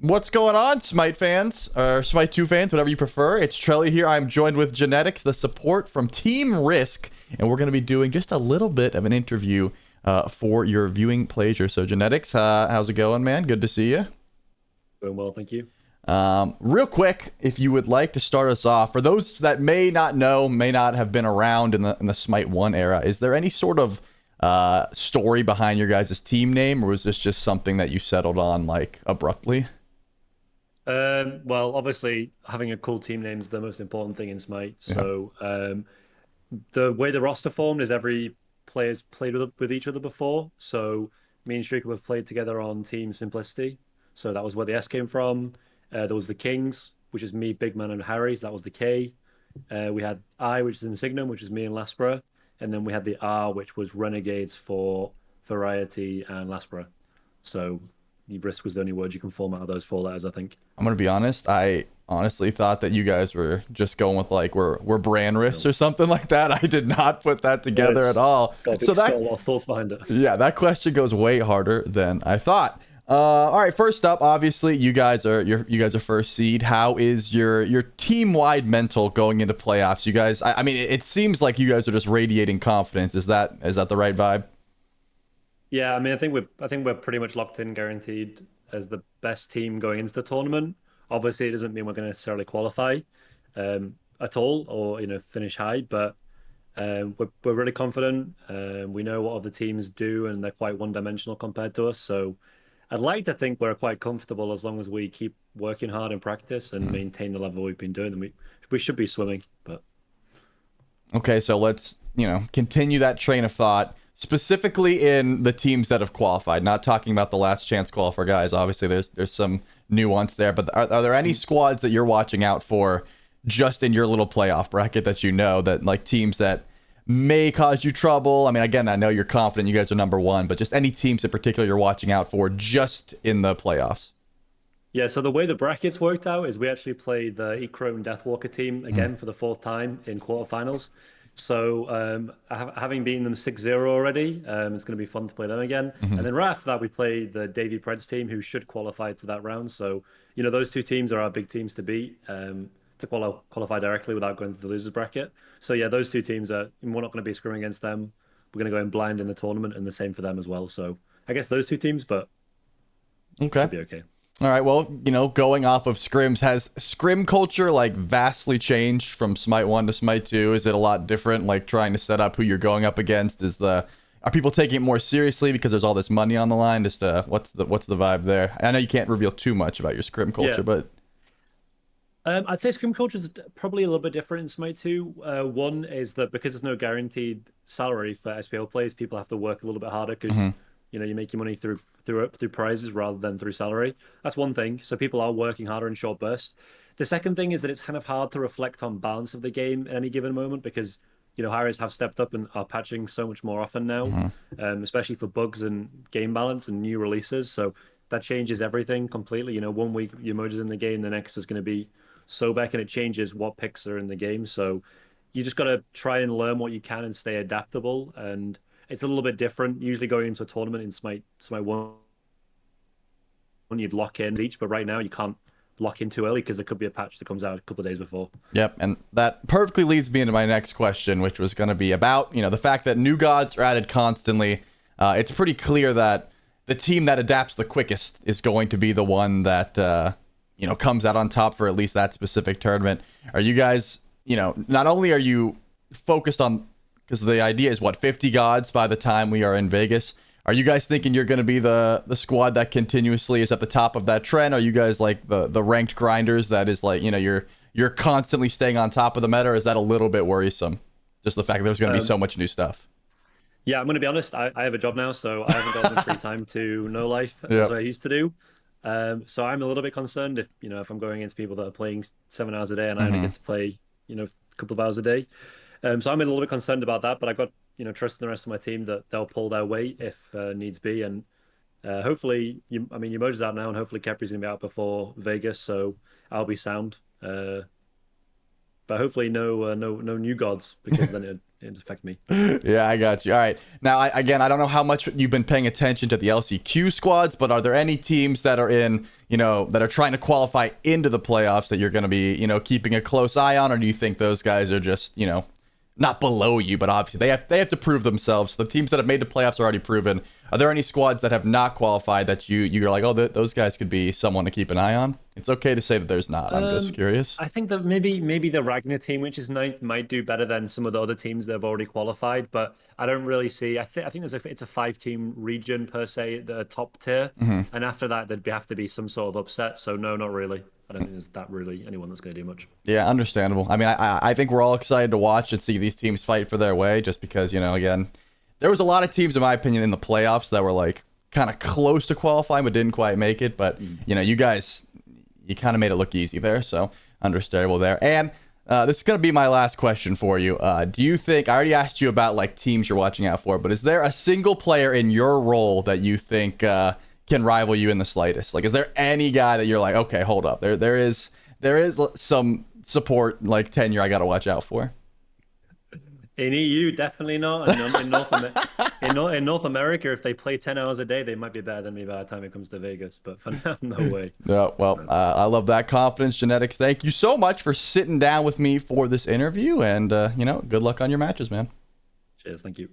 What's going on, Smite fans, or Smite 2 fans, whatever you prefer? It's Trelly here. I'm joined with Genetics, the support from Team Risk, and we're going to be doing just a little bit of an interview for your viewing pleasure. So, Genetics, how's it going, man? Good to see you. Doing well, thank you. Real quick, if you would like to start us off, for those that may not know, may not have been around in the Smite 1 era, is there any sort of story behind your guys' team name, or was this just something that you settled on, like, abruptly? Well, obviously, having a cool team name is the most important thing in Smite. Yeah. So, the way the roster formed is every player's played with each other before. So, me and Streaker have played together on Team Simplicity. So that was where the S came from. There was the Kings, which is me, Big Man, and Harry. So that was the K. We had I, which is Insignum, which is me and Laspera. And then we had the R, which was Renegades for Variety and Laspera. So, Risk was the only word you can form out of those four letters, I think. I'm gonna be honest. I honestly thought that you guys were just going with like we're brand risks or something like that. I did not put that together at all. Got a lot of thoughts behind it. Yeah, that question goes way harder than I thought. All right, first up, obviously you guys are first seed. How is your team wide mental going into playoffs? You guys, I mean, it seems like you guys are just radiating confidence. Is that the right vibe? Yeah, I mean, I think we're pretty much locked in, guaranteed as the best team going into the tournament. Obviously, it doesn't mean we're going to necessarily qualify at all, or finish high. But we're really confident. We know what other teams do, and they're quite one-dimensional compared to us. So I'd like to think we're quite comfortable as long as we keep working hard in practice and maintain the level we've been doing. And we should be swimming. But Okay, so let's, continue that train of thought, specifically in the teams that have qualified. Not talking about the last chance qualifier guys. Obviously, there's some nuance there, but are there any squads that you're watching out for just in your little playoff bracket that that like teams that may cause you trouble? I mean, again, I know you're confident you guys are number one, but just any teams in particular you're watching out for just in the playoffs. yeah, so the way the brackets worked out is we actually played the Echrome Deathwalker team again for the fourth time in quarterfinals. So having beaten them 6-0 already, it's going to be fun to play them again. And then right after that, we played the Davy Preds team, who should qualify to that round. So, those two teams are our big teams to beat to qualify directly without going to the losers bracket. So yeah, those two teams we're not going to be scrimming against them. We're going to go in blind in the tournament, and the same for them as well. So I guess those two teams, but Okay. should be okay. All right. Well, going off of scrims, has scrim culture like vastly changed from Smite 1 to Smite 2? Is it a lot different? Like trying to set up who you're going up against? Are people taking it more seriously because there's all this money on the line? Just what's the vibe there? I know you can't reveal too much about your scrim culture, Yeah. but I'd say Scrim Culture is probably a little bit different in Smite 2. One is that because there's no guaranteed salary for SPL players, people have to work a little bit harder because you make your money through prizes rather than through salary. That's one thing. So people are working harder in short bursts. The second thing is that it's kind of hard to reflect on balance of the game at any given moment because hires have stepped up and are patching so much more often now, especially for bugs and game balance and new releases. So that changes everything completely. 1 week your Mojo's in the game, the next is going to be Sobek, and it changes what picks are in the game. So you just got to try and learn what you can and stay adaptable. And it's a little bit different. Usually going into a tournament in Smite 1, you'd lock in each, but right now you can't lock in too early because there could be a patch that comes out a couple of days before. yep. And that perfectly leads me into my next question, which was going to be about the fact that new gods are added constantly. It's pretty clear that the team that adapts the quickest is going to be the one that comes out on top for at least that specific tournament. Are you guys, not only are you focused on, because the idea is 50 gods by the time we are in Vegas. Are you guys thinking you're going to be the squad that continuously is at the top of that trend? Are you guys like the ranked grinders that is like, you're constantly staying on top of the meta, or is that a little bit worrisome? Just the fact that there's going to be so much new stuff. Yeah, I'm going to be honest. I have a job now, so I haven't got the free time to know life as I used to do. So I'm a little bit concerned if I'm going against people that are playing 7 hours a day and I only get to play a couple of hours a day. So I'm a little bit concerned about that, but I got trust in the rest of my team that they'll pull their weight if needs be, and hopefully, Umoja's out now, and hopefully Kepri's gonna be out before Vegas, so I'll be sound. But hopefully no new gods because then it affect me. Yeah, I got you. All right. Now, again, I don't know how much you've been paying attention to the LCQ squads, but are there any teams that are in, that are trying to qualify into the playoffs that you're going to be, keeping a close eye on, or do you think those guys are just, not below you, but obviously they have to prove themselves. The teams that have made the playoffs are already proven. Are there any squads that have not qualified that you're like, oh, those guys could be someone to keep an eye on? It's okay to say that there's not. I'm just curious. I think that maybe the Ragnar team, which is ninth, might do better than some of the other teams that have already qualified. But I don't really see. I think it's a 5-team region per se at the top tier, and after that there'd have to be some sort of upset. So no, not really. I don't think there's that really anyone that's going to do much. Yeah, understandable. I mean, I think we're all excited to watch and see these teams fight for their way, just because, again, there was a lot of teams, in my opinion, in the playoffs that were like kind of close to qualifying but didn't quite make it. But, you guys, you kind of made it look easy there, so understandable there. And this is going to be my last question for you. Do you think, I already asked you about like teams you're watching out for, but is there a single player in your role that you think can rival you in the slightest? Like, is there any guy that you're like, okay, hold up, there is some support like tenure I got to watch out for? In EU, definitely not. And in North America, if they play 10 hours a day, they might be better than me by the time it comes to Vegas. But for now, no way. No, well, I love that confidence, Genetics. Thank you so much for sitting down with me for this interview, and good luck on your matches, man. Cheers. Thank you.